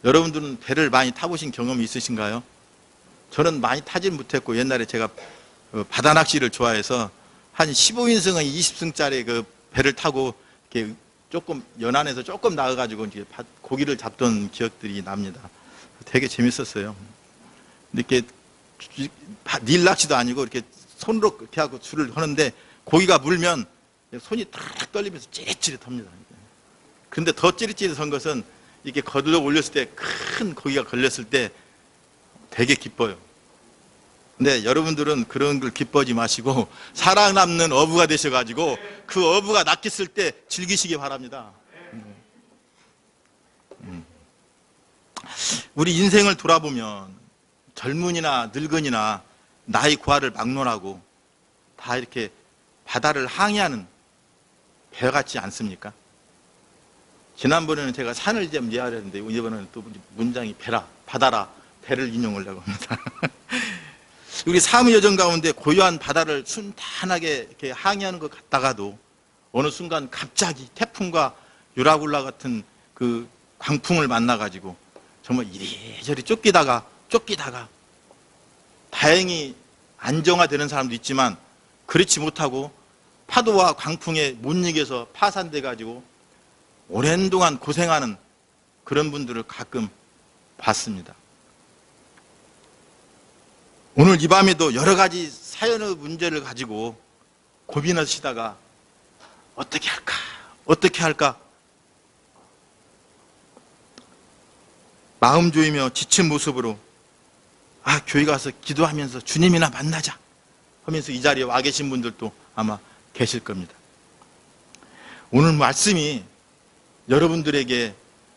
여러분들은 배를 많이 타보신 경험이 있으신가요? 저는 많이 타진 못했고, 옛날에 제가 바다 낚시를 좋아해서 한 15인승의 20승짜리 그 배를 타고 이렇게 조금 연안에서 조금 나가가지고 이제 고기를 잡던 기억들이 납니다. 되게 재밌었어요. 이렇게 닐 낚시도 아니고 이렇게 손으로 이렇게 하고 줄을 하는데 고기가 물면 손이 탁 떨리면서 찌릿찌릿합니다. 근데 더 찌릿찌릿한 것은 이렇게 거들어 올렸을 때 큰 고기가 걸렸을 때 되게 기뻐요. 근데 여러분들은 그런 걸 기뻐하지 마시고 살아남는 어부가 되셔가지고 그 어부가 낚였을 때 즐기시기 바랍니다. 우리 인생을 돌아보면 젊은이나 늙은이나 나이 고하를 막론하고 다 이렇게 바다를 항해하는 배 같지 않습니까? 지난번에는 제가 산을 좀 이해하려는데 이번에는 또 문장이 배라, 바다라, 배를 인용하려고 합니다. 우리 삶의 여정 가운데 고요한 바다를 순탄하게 이렇게 항해하는 것 같다가도 어느 순간 갑자기 태풍과 유라굴라 같은 그 광풍을 만나가지고 정말 이리저리 쫓기다가 다행히 안정화되는 사람도 있지만 그렇지 못하고 파도와 광풍에 못 이겨서 파산돼가지고 오랜 동안 고생하는 그런 분들을 가끔 봤습니다. 오늘 이 밤에도 여러 가지 사연의 문제를 가지고 고민하시다가 어떻게 할까 마음 조이며 지친 모습으로 교회 가서 기도하면서 주님이나 만나자 하면서 이 자리에 와 계신 분들도 아마 계실 겁니다. 오늘 말씀이 여러분들에게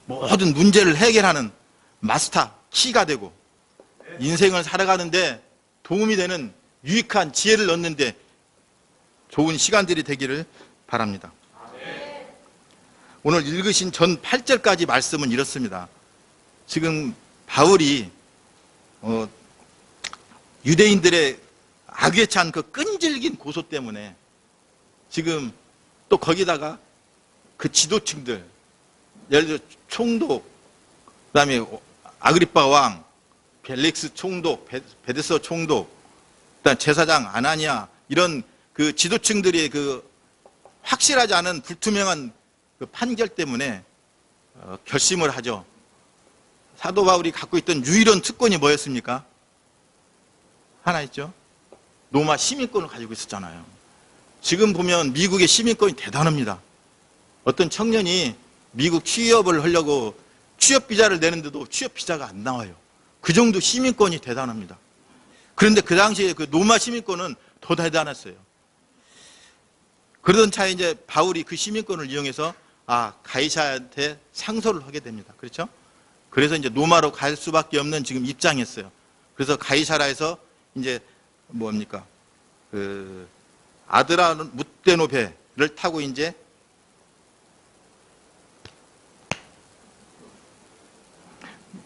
모든 문제를 해결하는 마스터 키가 되고 인생을 살아가는데 도움이 되는 유익한 지혜를 얻는데 좋은 시간들이 되기를 바랍니다. 오늘 읽으신 전 8절까지 말씀은 이렇습니다. 지금 바울이 유대인들의 악에 찬 그 끈질긴 고소 때문에 지금 또 거기다가 그 지도층들, 예를 들어 총독, 그 다음에 아그리파 왕, 벨릭스 총독, 베데스 총독, 그다음 제사장 아나니아, 이런 그 지도층들의 그 확실하지 않은 불투명한 그 판결 때문에 결심을 하죠. 사도 바울이 갖고 있던 유일한 특권이 뭐였습니까? 하나 있죠. 로마 시민권을 가지고 있었잖아요. 지금 보면 미국의 시민권이 대단합니다. 어떤 청년이 미국 취업을 하려고 취업 비자를 내는데도 취업 비자가 안 나와요. 그 정도 시민권이 대단합니다. 그런데 그 당시에 그 로마 시민권은 더 대단했어요. 그러던 차에 이제 바울이 그 시민권을 이용해서 가이사한테 상소를 하게 됩니다. 그렇죠? 그래서 이제 로마로 갈 수밖에 없는 지금 입장이었어요. 그래서 가이사라에서 이제 뭡니까? 그 아드라 무테노베를 타고 이제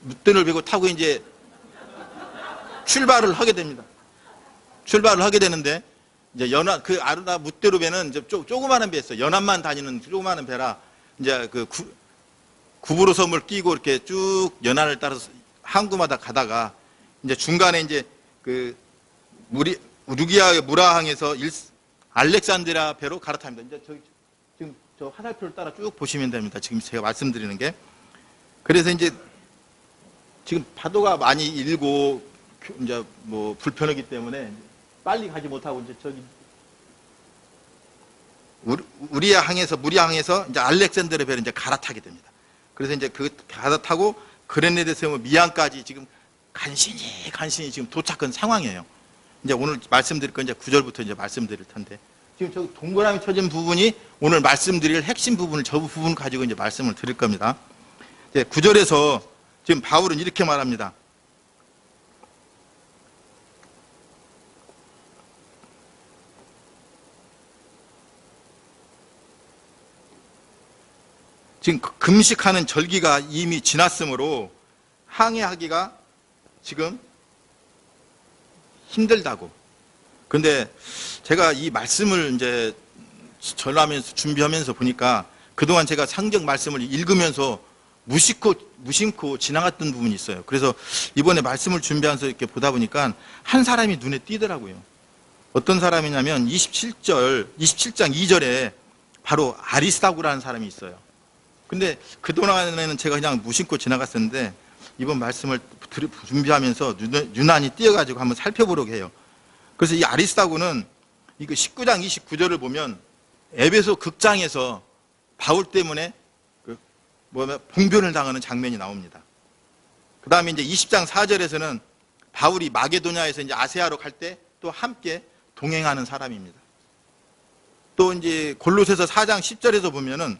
무테노베를 타고 이제 출발을 하게 됩니다. 출발을 하게 되는데 이제 연안 그 아르나 무테노베는 이제 조그마한 배였어요. 연안만 다니는 조그마한 배라 이제 그 구부로 섬을 끼고 이렇게 쭉 연안을 따라서 항구마다 가다가 이제 중간에 이제 그 루기아의 무라항에서 알렉산드리아 배로 갈아탑니다. 이제 지금 저 화살표를 따라 쭉 보시면 됩니다. 지금 제가 말씀드리는 게. 그래서 이제 지금 파도가 많이 일고 이제 뭐 불편하기 때문에 빨리 가지 못하고 이제 저기 무리아항에서 이제 알렉산드리아 배를 이제 갈아타게 됩니다. 그래서 이제 그 갈아타고 그레네데스 미항까지 지금 간신히 지금 도착한 상황이에요. 이제 오늘 말씀드릴 건 이제 9절부터 이제 말씀드릴 텐데 지금 저 동그라미 쳐진 부분이 오늘 말씀드릴 핵심 부분을 저 부분 가지고 이제 말씀을 드릴 겁니다. 이제 9절에서 지금 바울은 이렇게 말합니다. 지금 금식하는 절기가 이미 지났으므로 항해하기가 지금 힘들다고. 근데 제가 이 말씀을 이제 전하면서 준비하면서 보니까 그동안 제가 성경 말씀을 읽으면서 무심코 지나갔던 부분이 있어요. 그래서 이번에 말씀을 준비하면서 이렇게 보다 보니까 한 사람이 눈에 띄더라고요. 어떤 사람이냐면 27장 2절에 바로 아리스다고라는 사람이 있어요. 근데 그동안에는 제가 그냥 무심코 지나갔었는데 이번 말씀을 준비하면서 유난히 띄어가지고 한번 살펴보려고 해요. 그래서 이 아리스다고는 이거 19장 29절을 보면 에베소 극장에서 바울 때문에 봉변을 당하는 장면이 나옵니다. 그 다음에 이제 20장 4절에서는 바울이 마게도냐에서 이제 아세아로 갈 때 또 함께 동행하는 사람입니다. 또 이제 골로새서 4장 10절에서 보면은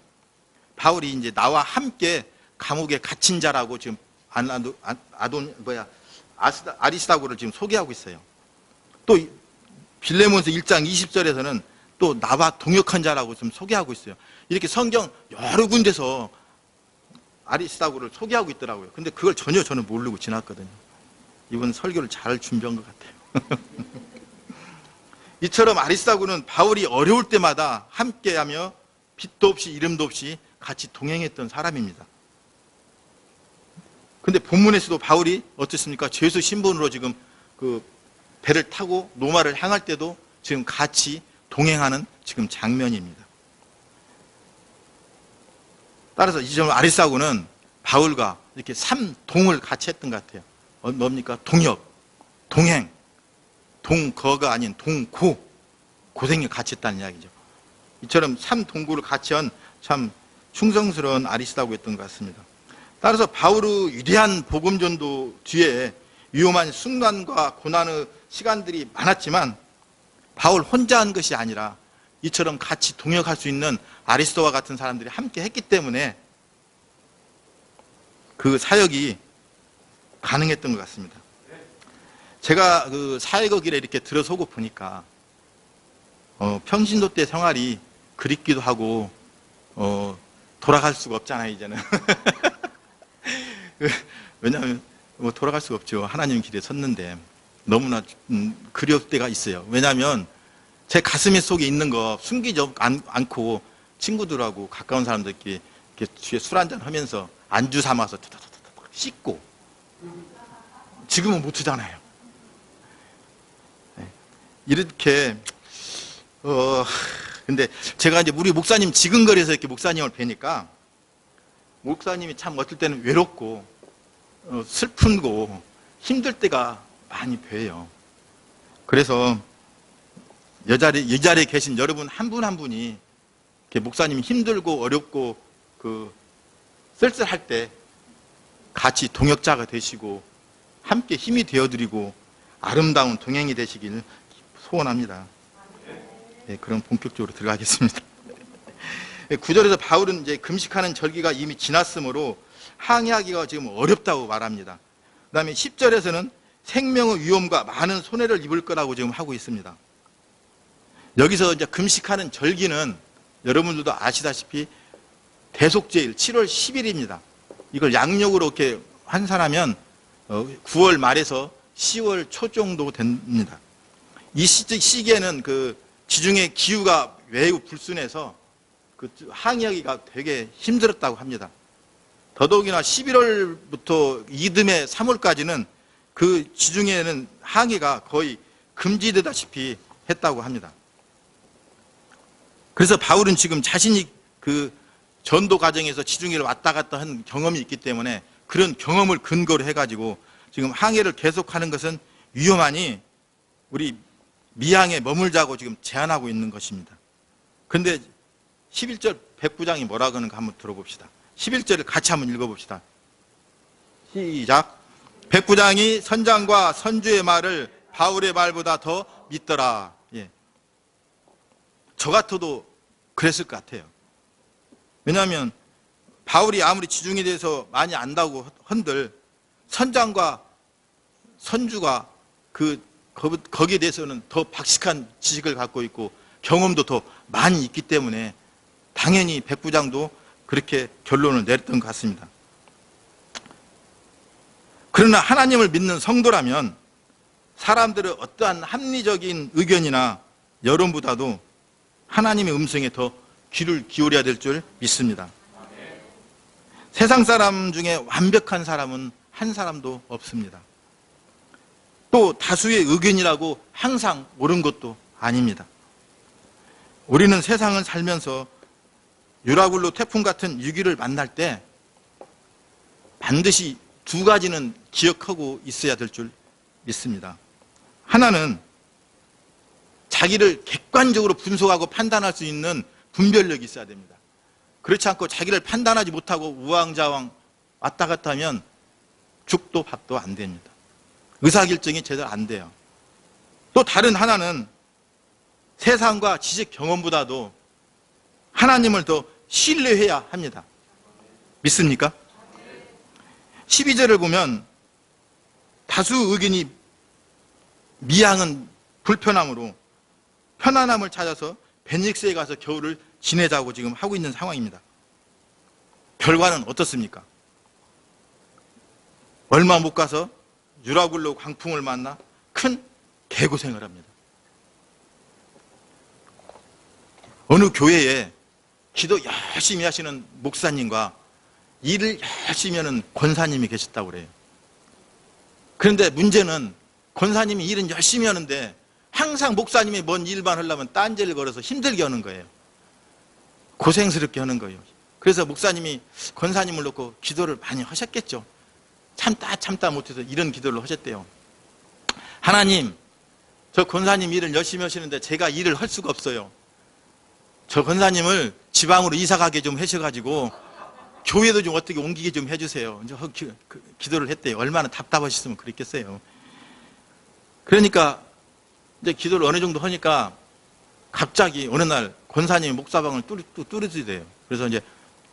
바울이 이제 나와 함께 감옥에 갇힌 자라고 지금 아리스다고를 지금 소개하고 있어요. 또 빌레몬서 1장 20절에서는 또 나와 동역한 자라고 지금 소개하고 있어요. 이렇게 성경 여러 군데서 아리스다고를 소개하고 있더라고요. 근데 그걸 전혀 저는 모르고 지났거든요. 이번 설교를 잘 준비한 것 같아요. 이처럼 아리스다고는 바울이 어려울 때마다 함께하며 빛도 없이 이름도 없이 같이 동행했던 사람입니다. 근데 본문에서도 바울이 어떻습니까? 죄수 신분으로 지금 그 배를 타고 로마를 향할 때도 지금 같이 동행하는 지금 장면입니다. 따라서 이점 아리스다고는 바울과 이렇게 3동을 같이 했던 것 같아요. 뭡니까? 동역, 동행, 동거가 아닌 동고, 고생을 같이 했다는 이야기죠. 이처럼 3동고를 같이 한 참 충성스러운 아리스다고였던 것 같습니다. 따라서 바울의 위대한 복음전도 뒤에 위험한 순간과 고난의 시간들이 많았지만 바울 혼자 한 것이 아니라 이처럼 같이 동역할 수 있는 아리스도와 같은 사람들이 함께 했기 때문에 그 사역이 가능했던 것 같습니다. 제가 그 사역의 길에 이렇게 들어서고 보니까 평신도 때 생활이 그립기도 하고 돌아갈 수가 없잖아요, 이제는. 왜냐하면 뭐 돌아갈 수가 없죠. 하나님 길에 섰는데 너무나 그리울 때가 있어요. 왜냐하면 제 가슴 속에 있는 거 숨기지 않고 친구들하고 가까운 사람들끼리 이렇게 뒤에 술 한잔 하면서 안주 삼아서 씻고, 지금은 못 하잖아요. 이렇게 근데 제가 이제 우리 목사님 지근거리에서 이렇게 목사님을 뵈니까 목사님이 참 어떨 때는 외롭고 슬픈고 힘들 때가 많이 보여요. 그래서 이 자리에 계신 여러분 한 분 한 분이 이렇게 목사님이 힘들고 어렵고 그 쓸쓸할 때 같이 동역자가 되시고 함께 힘이 되어드리고 아름다운 동행이 되시길 소원합니다. 네, 그럼 본격적으로 들어가겠습니다. 9절에서 바울은 이제 금식하는 절기가 이미 지났으므로 항해하기가 지금 어렵다고 말합니다. 그 다음에 10절에서는 생명의 위험과 많은 손해를 입을 거라고 지금 하고 있습니다. 여기서 이제 금식하는 절기는 여러분들도 아시다시피 대속제일 7월 10일입니다. 이걸 양력으로 이렇게 환산하면 9월 말에서 10월 초 정도 됩니다. 이 시기에는 그 지중해 기후가 매우 불순해서 그 항해하기가 되게 힘들었다고 합니다. 더더욱이나 11월부터 이듬해 3월까지는 그 지중해에는 항해가 거의 금지되다시피 했다고 합니다. 그래서 바울은 지금 자신이 그 전도 과정에서 지중해를 왔다 갔다 한 경험이 있기 때문에 그런 경험을 근거로 해가지고 지금 항해를 계속하는 것은 위험하니 우리 미항에 머물자고 지금 제안하고 있는 것입니다. 그런데 11절 109장이 뭐라고 하는가 한번 들어봅시다. 11절을 같이 한번 읽어봅시다. 시작. 109장이 선장과 선주의 말을 바울의 말보다 더 믿더라. 예. 저 같아도 그랬을 것 같아요. 왜냐하면 바울이 아무리 지중해에 대해서 많이 안다고 한들 선장과 선주가 거기에 대해서는 더 박식한 지식을 갖고 있고 경험도 더 많이 있기 때문에 당연히 109장도 그렇게 결론을 내렸던 것 같습니다. 그러나 하나님을 믿는 성도라면 사람들의 어떠한 합리적인 의견이나 여론보다도 하나님의 음성에 더 귀를 기울여야 될 줄 믿습니다. 세상 사람 중에 완벽한 사람은 한 사람도 없습니다. 또 다수의 의견이라고 항상 옳은 것도 아닙니다. 우리는 세상을 살면서 유라굴로 태풍 같은 위기를 만날 때 반드시 두 가지는 기억하고 있어야 될 줄 믿습니다. 하나는 자기를 객관적으로 분석하고 판단할 수 있는 분별력이 있어야 됩니다. 그렇지 않고 자기를 판단하지 못하고 우왕좌왕 왔다 갔다 하면 죽도 밥도 안 됩니다. 의사결정이 제대로 안 돼요. 또 다른 하나는 세상과 지식 경험보다도 하나님을 더 신뢰해야 합니다. 믿습니까? 12절을 보면 다수 의견이 미양은 불편함으로 편안함을 찾아서 베닉스에 가서 겨울을 지내자고 지금 하고 있는 상황입니다. 결과는 어떻습니까? 얼마 못 가서 유라굴로 광풍을 만나 큰 개고생을 합니다. 어느 교회에 기도 열심히 하시는 목사님과 일을 열심히 하는 권사님이 계셨다고 그래요. 그런데 문제는 권사님이 일은 열심히 하는데 항상 목사님이 뭔 일만 하려면 딴지를 걸어서 힘들게 하는 거예요. 고생스럽게 하는 거예요. 그래서 목사님이 권사님을 놓고 기도를 많이 하셨겠죠. 참다 못해서 이런 기도를 하셨대요. 하나님, 저 권사님 일을 열심히 하시는데 제가 일을 할 수가 없어요. 저 권사님을 지방으로 이사 가게 좀 하셔가지고 교회도 좀 어떻게 옮기게 좀 해주세요. 이제 기도를 했대요. 얼마나 답답하셨으면 그랬겠어요. 그러니까 이제 기도를 어느 정도 하니까 갑자기 어느 날 권사님이 목사방을 뚫으시대요. 그래서 이제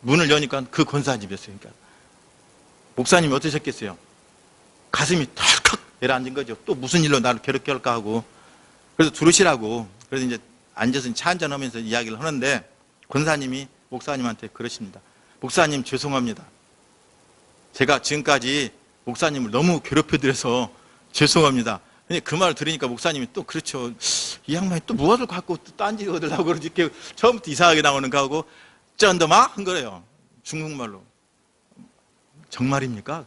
문을 여니까 그 권사님이었어요. 그러니까 목사님이 어떠셨겠어요? 가슴이 덜컥 내려앉은 거죠. 또 무슨 일로 나를 괴롭게 할까 하고. 그래서 들으시라고. 그래서 이제 앉아서 차 한잔 하면서 이야기를 하는데 권사님이 목사님한테 그러십니다. 목사님 죄송합니다. 제가 지금까지 목사님을 너무 괴롭혀드려서 죄송합니다. 그 말을 들으니까 목사님이 또 그렇죠. 이 양반이 또 무엇을 갖고 또 딴지 얻으려고 그러지. 이렇게 처음부터 이상하게 나오는 거 하고 쩐더마 한 거래요. 중국말로. 정말입니까?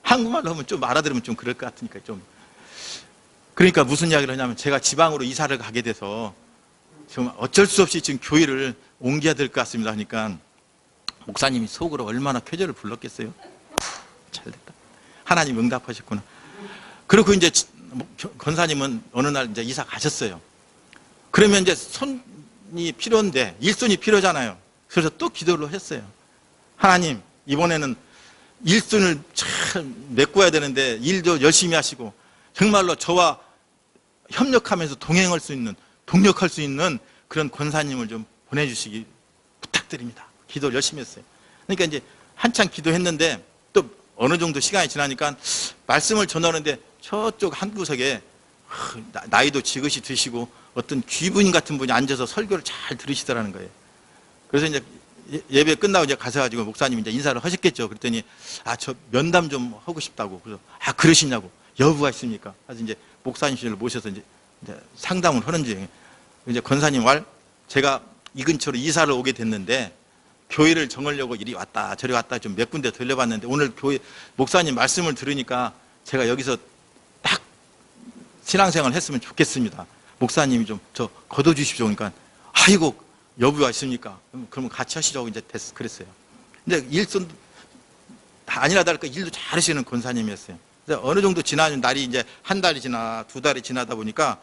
한국말로 하면 좀 알아들으면 좀 그럴 것 같으니까 좀. 그러니까 무슨 이야기를 하냐면 제가 지방으로 이사를 가게 돼서 지금 어쩔 수 없이 지금 교회를 옮겨야 될 것 같습니다 하니까 목사님이 속으로 얼마나 쾌재를 불렀겠어요? 잘됐다. 하나님 응답하셨구나. 그리고 이제 권사님은 어느 날 이제 이사 가셨어요. 그러면 이제 손이 필요한데 일손이 필요하잖아요. 그래서 또 기도를 했어요. 하나님, 이번에는 일손을 잘 메꿔야 되는데 일도 열심히 하시고 정말로 저와 협력하면서 동행할 수 있는, 동력할 수 있는 그런 권사님을 좀 보내주시기 부탁드립니다. 기도를 열심히 했어요. 그러니까 이제 한참 기도했는데 또 어느 정도 시간이 지나니까 말씀을 전하는데 저쪽 한 구석에 나이도 지긋이 드시고 어떤 귀부인 같은 분이 앉아서 설교를 잘 들으시더라는 거예요. 그래서 이제 예배 끝나고 이제 가셔가지고 목사님이 이제 인사를 하셨겠죠. 그랬더니 저 면담 좀 하고 싶다고. 그래서 그러시냐고. 여부가 있습니까? 그래서 이제 목사님실을 모셔서 이제 상담을 하는 중에 이제 권사님 제가 이 근처로 이사를 오게 됐는데 교회를 정하려고 이리 왔다 저리 왔다 좀 몇 군데 들려봤는데 오늘 교회 목사님 말씀을 들으니까 제가 여기서 딱 신앙생활을 했으면 좋겠습니다. 목사님이 좀 저 걷어주십시오. 그러니까 아이고 여부가 있습니까? 그러면 같이 하시자고 이제 그랬어요. 근데 일손 다 아니라 다를까 일도 잘하시는 권사님이었어요. 어느 정도 지나는 날이 이제 한 달이 지나 두 달이 지나다 보니까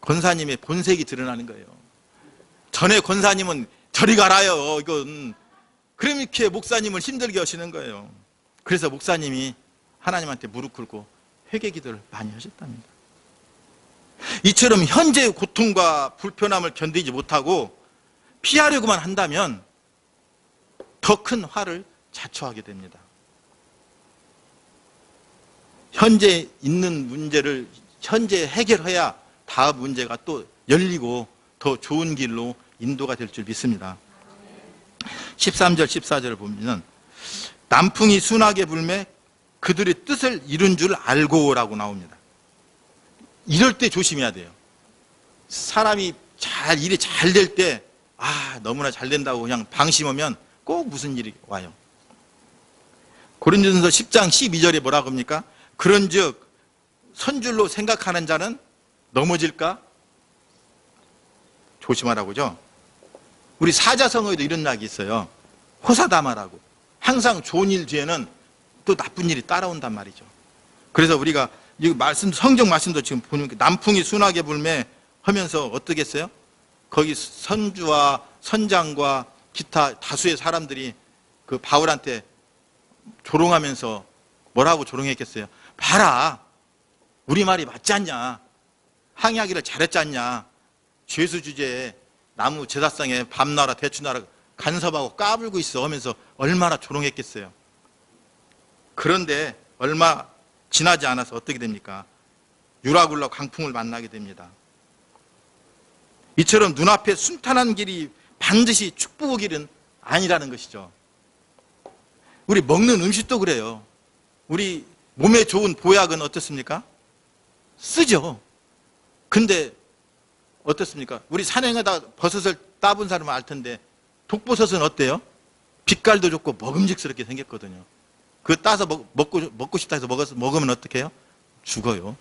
권사님의 본색이 드러나는 거예요. 전에 권사님은 저리 가라요. 이건 그럼 이렇게 목사님을 힘들게 하시는 거예요. 그래서 목사님이 하나님한테 무릎 꿇고 회개 기도를 많이 하셨답니다. 이처럼 현재의 고통과 불편함을 견디지 못하고 피하려고만 한다면 더 큰 화를 자초하게 됩니다. 현재 있는 문제를 현재 해결해야 다음 문제가 또 열리고 더 좋은 길로 인도가 될 줄 믿습니다. 13절 14절을 보면 남풍이 순하게 불매 그들의 뜻을 이룬 줄 알고라고 나옵니다. 이럴 때 조심해야 돼요. 사람이 일이 잘 될 때 너무나 잘 된다고 그냥 방심하면 꼭 무슨 일이 와요. 고린도전서 10장 12절에 뭐라고 합니까? 그런즉 선줄로 생각하는 자는 넘어질까? 조심하라고죠. 우리 사자성어에도 이런 낙이 있어요. 호사다마라고. 항상 좋은 일 뒤에는 또 나쁜 일이 따라온단 말이죠. 그래서 우리가 이 말씀, 성경 말씀도 지금 보면 남풍이 순하게 불매 하면서 어떻겠어요? 거기 선주와 선장과 기타 다수의 사람들이 그 바울한테 조롱하면서 뭐라고 조롱했겠어요? 봐라, 우리 말이 맞지 않냐? 항의하기를 잘했지 않냐? 죄수 주제에 나무 제사상에 밤나라 대추나라 간섭하고 까불고 있어 하면서 얼마나 조롱했겠어요. 그런데 얼마 지나지 않아서 어떻게 됩니까? 유라굴라 광풍을 만나게 됩니다. 이처럼 눈앞에 순탄한 길이 반드시 축복의 길은 아니라는 것이죠. 우리 먹는 음식도 그래요. 우리 몸에 좋은 보약은 어떻습니까? 쓰죠. 근데 어떻습니까? 우리 산행하다 버섯을 따본 사람은 알 텐데 독버섯은 어때요? 빛깔도 좋고 먹음직스럽게 생겼거든요. 그거 따서 먹고 싶다 해서 먹으면 어떻게 해요? 죽어요.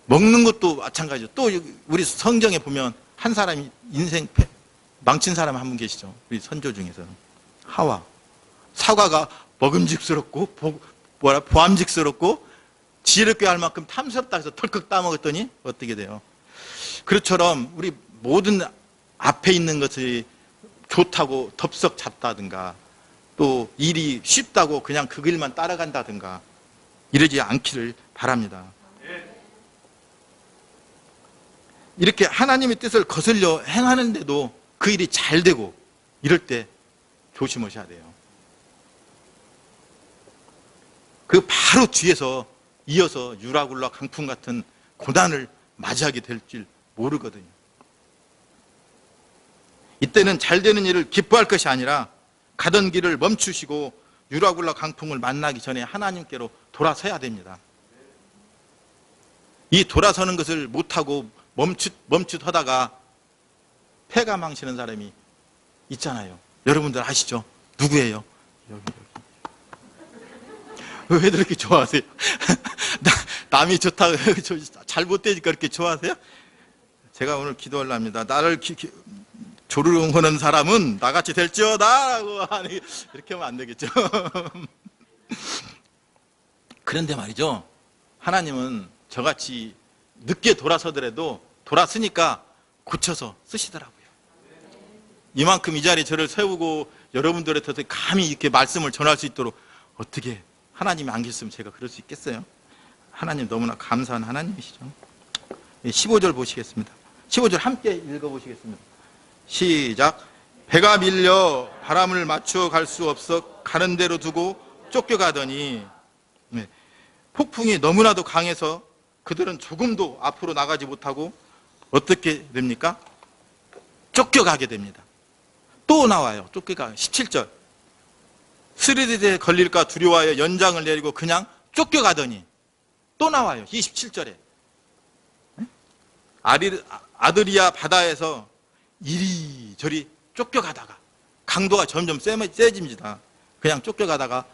먹는 것도 마찬가지죠. 또 우리 성경에 보면 한 사람이 인생 망친 사람 한 분 계시죠. 우리 선조 중에서. 하와. 사과가 먹음직스럽고 보암직스럽고 지혜롭게 할 만큼 탐스럽다 해서 털컥 따먹었더니 어떻게 돼요? 그것처럼 우리 모든 앞에 있는 것이 좋다고 덥석 잡다든가 또 일이 쉽다고 그냥 그 길만 따라간다든가 이러지 않기를 바랍니다. 이렇게 하나님의 뜻을 거슬려 행하는데도 그 일이 잘 되고 이럴 때 조심하셔야 돼요. 그 바로 뒤에서 이어서 유라굴라 강풍 같은 고난을 맞이하게 될 줄 모르거든요. 이때는 잘 되는 일을 기뻐할 것이 아니라 가던 길을 멈추시고 유라굴라 강풍을 만나기 전에 하나님께로 돌아서야 됩니다. 이 돌아서는 것을 못하고 멈칫하다가 패가 망치는 사람이 있잖아요. 여러분들 아시죠? 누구예요? 여기. 왜 그렇게 좋아하세요? 남이 좋다고 잘못되니까 그렇게 좋아하세요? 제가 오늘 기도를 합니다. 나를 조르르하는 사람은 나같이 될지어다라고 하니 이렇게 하면 안 되겠죠. 그런데 말이죠. 하나님은 저같이 늦게 돌아서더라도 돌아서니까 고쳐서 쓰시더라고요. 이만큼 이 자리에 저를 세우고 여러분들한테 감히 이렇게 말씀을 전할 수 있도록 어떻게 하나님이 안 계셨으면 제가 그럴 수 있겠어요? 하나님 너무나 감사한 하나님이시죠. 15절 보시겠습니다. 15절 함께 읽어보시겠습니다. 시작. 배가 밀려 바람을 맞추어 갈 수 없어 가는 대로 두고 쫓겨가더니 폭풍이 너무나도 강해서 그들은 조금도 앞으로 나가지 못하고 어떻게 됩니까? 쫓겨가게 됩니다. 또 나와요. 쫓겨가. 17절. 스리드에 걸릴까 두려워하여 연장을 내리고 그냥 쫓겨가더니 또 나와요. 27절에. 아드리아 바다에서 이리저리 쫓겨가다가 강도가 점점 세집니다. 그냥 쫓겨가다가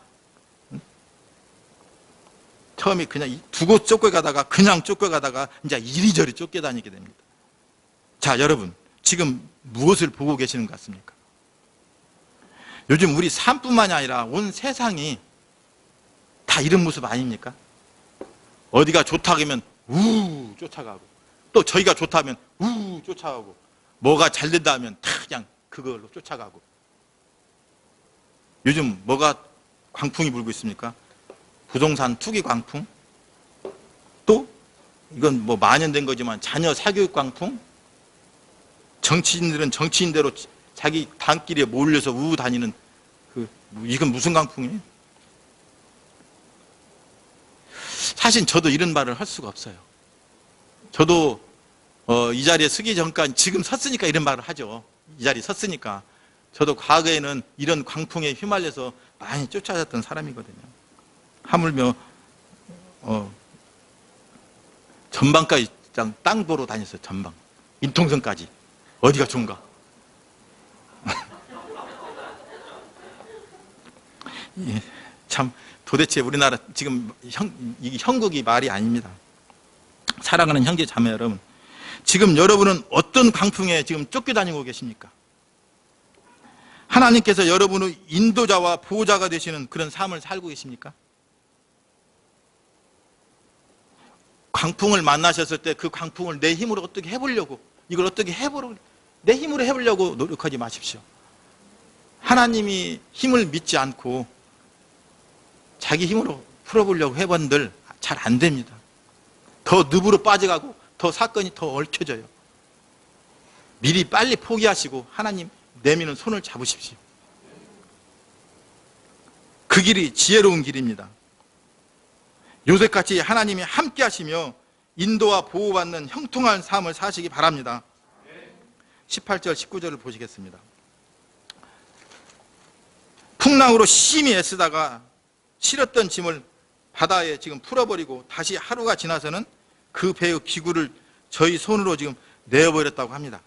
처음에 그냥 두고 쫓겨가다가 그냥 쫓겨가다가 이제 이리저리 쫓겨다니게 됩니다. 자, 여러분 지금 무엇을 보고 계시는 것 같습니까? 요즘 우리 삶뿐만이 아니라 온 세상이 다 이런 모습 아닙니까? 어디가 좋다고 하면 우 쫓아가고 또 저희가 좋다면 우 쫓아가고 뭐가 잘 된다 하면 다 그냥 그걸로 쫓아가고 요즘 뭐가 광풍이 불고 있습니까? 부동산 투기 광풍 또 이건 뭐 만연된 거지만 자녀 사교육 광풍 정치인들은 정치인대로 자기 단길에 몰려서 우우 다니는 이건 무슨 광풍이에요? 사실 저도 이런 말을 할 수가 없어요. 저도 이 자리에 서기 전까지 지금 섰으니까 이런 말을 하죠. 이 자리에 섰으니까. 저도 과거에는 이런 광풍에 휘말려서 많이 쫓아졌던 사람이거든요. 하물며 전방까지 땅 보러 다녔어요. 전방 인통선까지. 어디가 좋은가? 참 도대체 우리나라 지금 이 형국이 말이 아닙니다. 사랑하는 형제 자매 여러분, 지금 여러분은 어떤 광풍에 지금 쫓겨다니고 계십니까? 하나님께서 여러분의 인도자와 보호자가 되시는 그런 삶을 살고 계십니까? 광풍을 만나셨을 때 그 광풍을 내 힘으로 어떻게 해보려고, 이걸 어떻게 내 힘으로 해보려고 노력하지 마십시오. 하나님이 힘을 믿지 않고 자기 힘으로 풀어보려고 해본들 잘 안 됩니다. 더 늪으로 빠져가고 더 사건이 더 얽혀져요. 미리 빨리 포기하시고 하나님 내미는 손을 잡으십시오. 그 길이 지혜로운 길입니다. 요셉같이 하나님이 함께 하시며 인도와 보호받는 형통한 삶을 사시기 바랍니다. 18절 19절을 보시겠습니다. 풍랑으로 심히 애쓰다가 실었던 짐을 바다에 지금 풀어버리고 다시 하루가 지나서는 그 배의 기구를 저희 손으로 지금 내어버렸다고 합니다.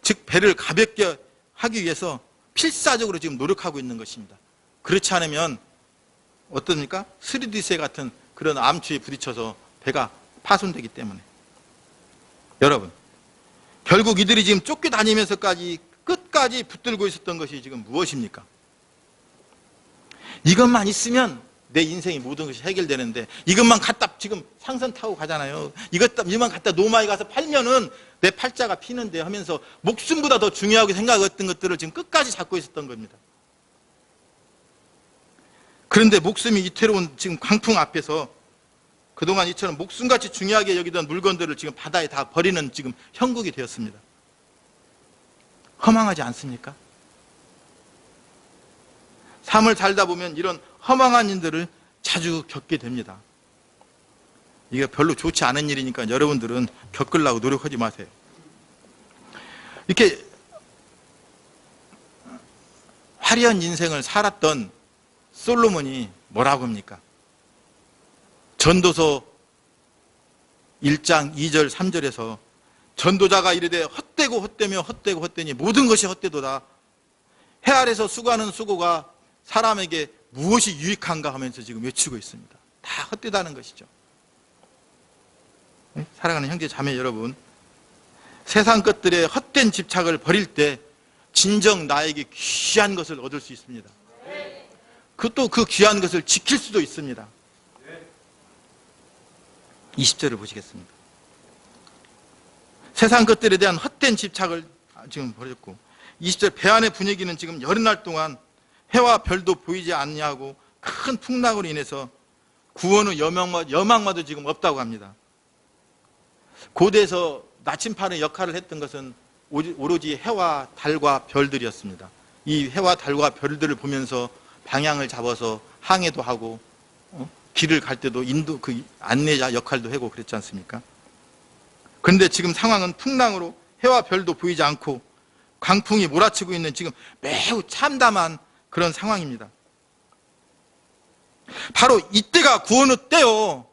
즉 배를 가볍게 하기 위해서 필사적으로 지금 노력하고 있는 것입니다. 그렇지 않으면 어떻습니까? 스리디세 같은 그런 암초에 부딪혀서 배가 파손되기 때문에. 여러분, 결국 이들이 지금 쫓겨다니면서까지 끝까지 붙들고 있었던 것이 지금 무엇입니까? 이것만 있으면 내 인생의 모든 것이 해결되는데, 이것만 갖다 지금 상선 타고 가잖아요. 이것만 갖다 노마에 가서 팔면은 내 팔자가 피는데 하면서 목숨보다 더 중요하게 생각했던 것들을 지금 끝까지 잡고 있었던 겁니다. 그런데 목숨이 이태로운 지금 광풍 앞에서 그동안 이처럼 목숨같이 중요하게 여기던 물건들을 지금 바다에 다 버리는 지금 형국이 되었습니다. 허망하지 않습니까? 삶을 살다 보면 이런 허망한 일들을 자주 겪게 됩니다. 이게 별로 좋지 않은 일이니까 여러분들은 겪으려고 노력하지 마세요. 이렇게 화려한 인생을 살았던 솔로몬이 뭐라고 합니까? 전도서 1장 2절 3절에서 전도자가 이르되 헛되고 헛되며 헛되고 헛되니 모든 것이 헛되도다. 해 아래서 수고하는 수고가 사람에게 무엇이 유익한가 하면서 지금 외치고 있습니다. 다 헛되다는 것이죠. 사랑하는 형제 자매 여러분, 세상 것들의 헛된 집착을 버릴 때 진정 나에게 귀한 것을 얻을 수 있습니다. 또 그 귀한 것을 지킬 수도 있습니다. 20절을 보시겠습니다. 세상 것들에 대한 헛된 집착을 지금 버렸고, 20절 배 안의 분위기는 지금 여러 날 동안 해와 별도 보이지 않냐고 큰 풍랑으로 인해서 구원의 여망마도 지금 없다고 합니다. 고대에서 나침반의 역할을 했던 것은 오로지 해와 달과 별들이었습니다. 이 해와 달과 별들을 보면서 방향을 잡아서 항해도 하고 길을 갈 때도 인도 그 안내자 역할도 하고 그랬지 않습니까? 그런데 지금 상황은 풍랑으로 해와 별도 보이지 않고 광풍이 몰아치고 있는 지금 매우 참담한 그런 상황입니다. 바로 이때가 구원의 때요.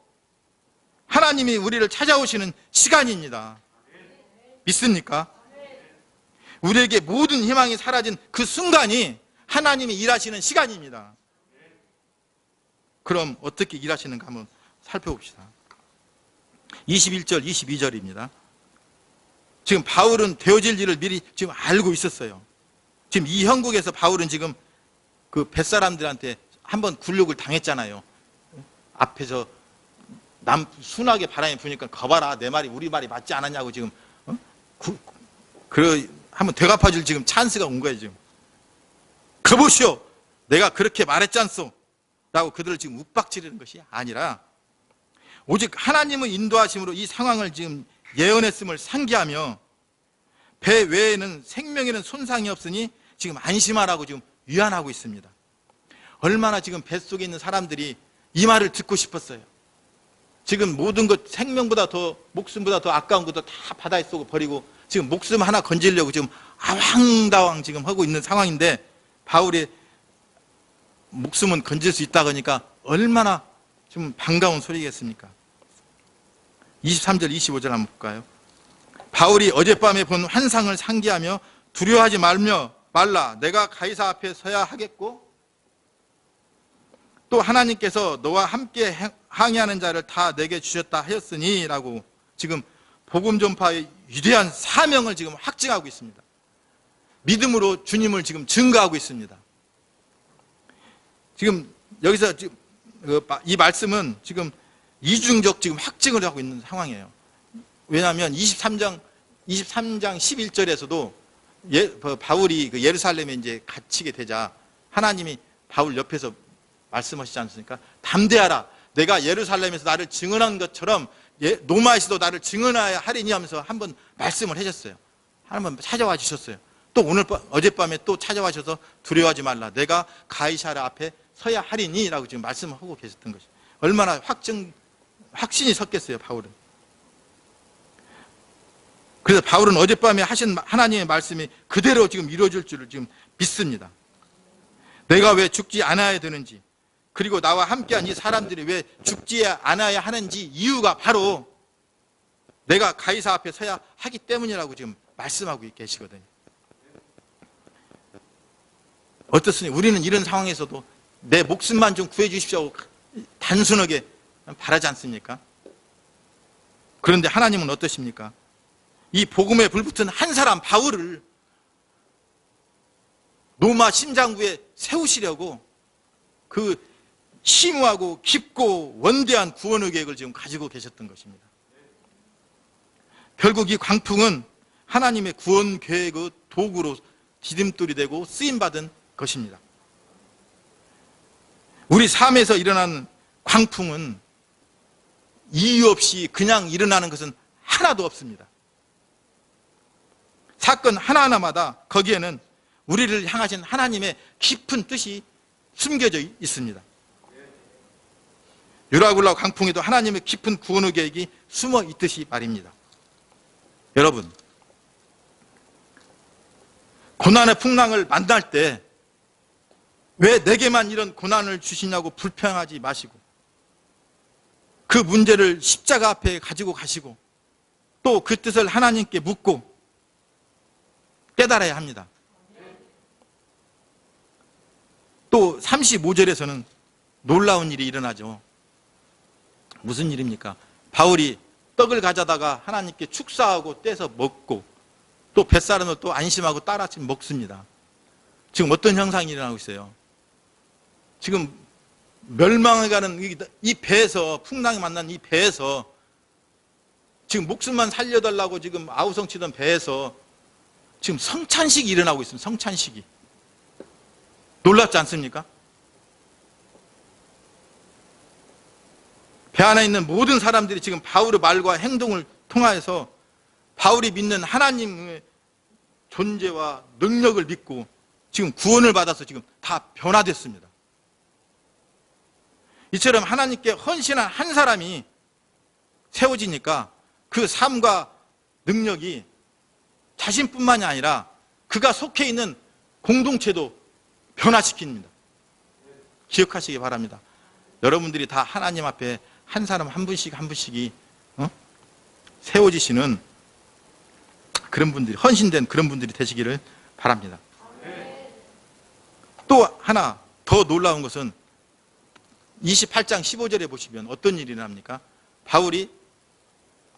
하나님이 우리를 찾아오시는 시간입니다. 믿습니까? 우리에게 모든 희망이 사라진 그 순간이 하나님이 일하시는 시간입니다. 그럼 어떻게 일하시는가 한번 살펴봅시다. 21절, 22절입니다. 지금 바울은 되어질 일을 미리 지금 알고 있었어요. 지금 이 형국에서 바울은 지금 그 뱃사람들한테 한번 굴욕을 당했잖아요. 앞에서 순하게 바람이 부니까 거봐라, 내 말이 우리 말이 맞지 않았냐고 지금 한번 되갚아줄 지금 찬스가 온 거예요. 지금 거보시오, 내가 그렇게 말했지 않소 라고 그들을 지금 욱박지르는 것이 아니라 오직 하나님의 인도하심으로 이 상황을 지금 예언했음을 상기하며 배 외에는 생명에는 손상이 없으니 지금 안심하라고 지금 위안하고 있습니다. 얼마나 지금 뱃속에 있는 사람들이 이 말을 듣고 싶었어요. 지금 모든 것, 생명보다 더, 목숨보다 더 아까운 것도 다 바다에 쏘고 버리고 지금 목숨 하나 건지려고 지금 아왕다왕 지금 하고 있는 상황인데 바울의 목숨은 건질 수 있다 그러니까 얼마나 좀 반가운 소리겠습니까? 23절 25절 한번 볼까요? 바울이 어젯밤에 본 환상을 상기하며 두려워하지 말라, 내가 가이사 앞에 서야 하겠고 또 하나님께서 너와 함께 항해하는 자를 다 내게 주셨다 하였으니 라고 지금 복음 전파의 위대한 사명을 지금 확증하고 있습니다. 믿음으로 주님을 지금 증거하고 있습니다. 지금 여기서 지금 이 말씀은 지금 이중적 지금 확증을 하고 있는 상황이에요. 왜냐하면 23장 11절에서도 바울이 예루살렘에 이제 갇히게 되자 하나님이 바울 옆에서 말씀하시지 않습니까? 담대하라. 내가 예루살렘에서 나를 증언한 것처럼 로마에서도 나를 증언하야 하리니 하면서 한번 말씀을 하셨어요. 한번 찾아와 주셨어요. 또 어젯밤에 또 찾아와 주셔서 두려워하지 말라. 내가 가이사랴 앞에 서야 하리니 라고 지금 말씀을 하고 계셨던 것이. 얼마나 확신이 섰겠어요, 바울은. 그래서 바울은 어젯밤에 하신 하나님의 말씀이 그대로 지금 이루어질 줄을 지금 믿습니다. 내가 왜 죽지 않아야 되는지, 그리고 나와 함께한 이 사람들이 왜 죽지 않아야 하는지 이유가 바로 내가 가이사 앞에 서야 하기 때문이라고 지금 말씀하고 계시거든요. 어떻습니까? 우리는 이런 상황에서도 내 목숨만 좀 구해 주십시오 하고 단순하게 바라지 않습니까? 그런데 하나님은 어떠십니까? 이 복음에 불붙은 한 사람 바울을 로마 심장부에 세우시려고 그 심오하고 깊고 원대한 구원의 계획을 지금 가지고 계셨던 것입니다. 결국 이 광풍은 하나님의 구원 계획의 도구로 디딤돌이 되고 쓰임받은 것입니다. 우리 삶에서 일어나는 광풍은 이유 없이 그냥 일어나는 것은 하나도 없습니다. 사건 하나하나마다 거기에는 우리를 향하신 하나님의 깊은 뜻이 숨겨져 있습니다. 유라굴라 광풍에도 하나님의 깊은 구원의 계획이 숨어 있듯이 말입니다. 여러분, 고난의 풍랑을 만날 때 왜 내게만 이런 고난을 주시냐고 불평하지 마시고 그 문제를 십자가 앞에 가지고 가시고 또 그 뜻을 하나님께 묻고 깨달아야 합니다. 또 35절에서는 놀라운 일이 일어나죠. 무슨 일입니까? 바울이 떡을 가져다가 하나님께 축사하고 떼서 먹고 또 뱃사람도 또 안심하고 따라 지금 먹습니다. 지금 어떤 현상이 일어나고 있어요? 지금 멸망해가는 이 배에서, 풍랑이 만난 이 배에서 지금 목숨만 살려달라고 지금 아우성치던 배에서 지금 성찬식이 일어나고 있습니다. 성찬식이. 놀랍지 않습니까? 배 안에 있는 모든 사람들이 지금 바울의 말과 행동을 통하여서 바울이 믿는 하나님의 존재와 능력을 믿고 지금 구원을 받아서 지금 다 변화됐습니다. 이처럼 하나님께 헌신한 한 사람이 세워지니까 그 삶과 능력이 자신뿐만이 아니라 그가 속해 있는 공동체도 변화시킵니다. 기억하시기 바랍니다. 여러분들이 다 하나님 앞에 한 사람 한 분씩 한 분씩이 세워지시는 그런 분들이, 헌신된 그런 분들이 되시기를 바랍니다. 또 하나 더 놀라운 것은 28장 15절에 보시면 어떤 일이 일어납니까? 바울이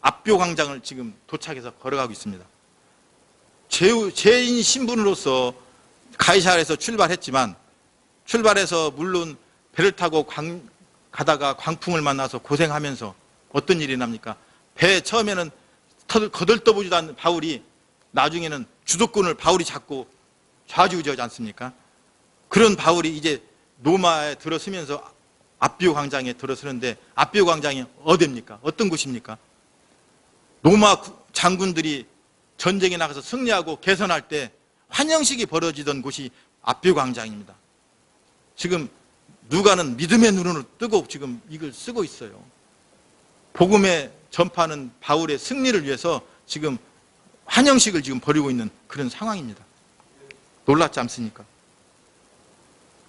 압교 광장을 지금 도착해서 걸어가고 있습니다. 죄인 신분으로서 가이사랴에서 출발했지만 출발해서 물론 배를 타고 가다가 광풍을 만나서 고생하면서 어떤 일이 납니까? 배 처음에는 거들떠보지도 않는 바울이 나중에는 주도권을 바울이 잡고 좌지우지하지 않습니까? 그런 바울이 이제 로마에 들어서면서 압비오 광장에 들어서는데 압비오 광장이 어디입니까? 어떤 곳입니까? 로마 장군들이 전쟁에 나가서 승리하고 개선할 때 환영식이 벌어지던 곳이 압비오 광장입니다. 지금 누가는 믿음의 눈으로 뜨고 지금 이걸 쓰고 있어요. 복음의 전파하는 바울의 승리를 위해서 지금 환영식을 지금 벌이고 있는 그런 상황입니다. 놀랍지 않습니까?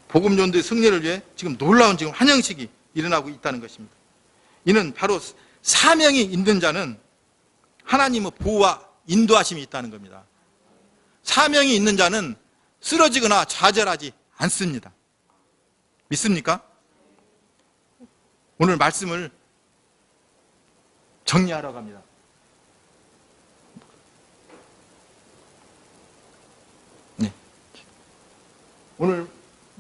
복음 전도의 승리를 위해 지금 놀라운 지금 환영식이 일어나고 있다는 것입니다. 이는 바로 사명이 있는 자는 하나님의 보호와 인도하심이 있다는 겁니다. 사명이 있는 자는 쓰러지거나 좌절하지 않습니다. 믿습니까? 오늘 말씀을 정리하러 갑니다. 네. 오늘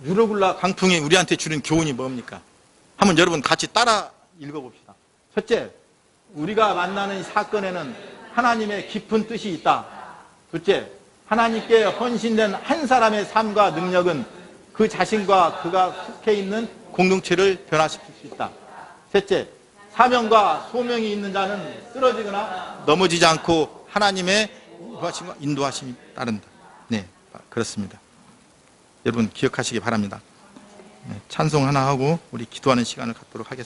유로굴라 강풍이 우리한테 주는 교훈이 뭡니까? 한번 여러분 같이 따라 읽어봅시다. 첫째, 우리가 만나는 이 사건에는 하나님의 깊은 뜻이 있다. 둘째, 하나님께 헌신된 한 사람의 삶과 능력은 그 자신과 그가 속해 있는 공동체를 변화시킬 수 있다. 셋째, 사명과 소명이 있는 자는 쓰러지거나 넘어지지 않고 하나님의 인도하심이 따른다. 네, 그렇습니다. 여러분 기억하시기 바랍니다. 찬송 하나 하고 우리 기도하는 시간을 갖도록 하겠습니다.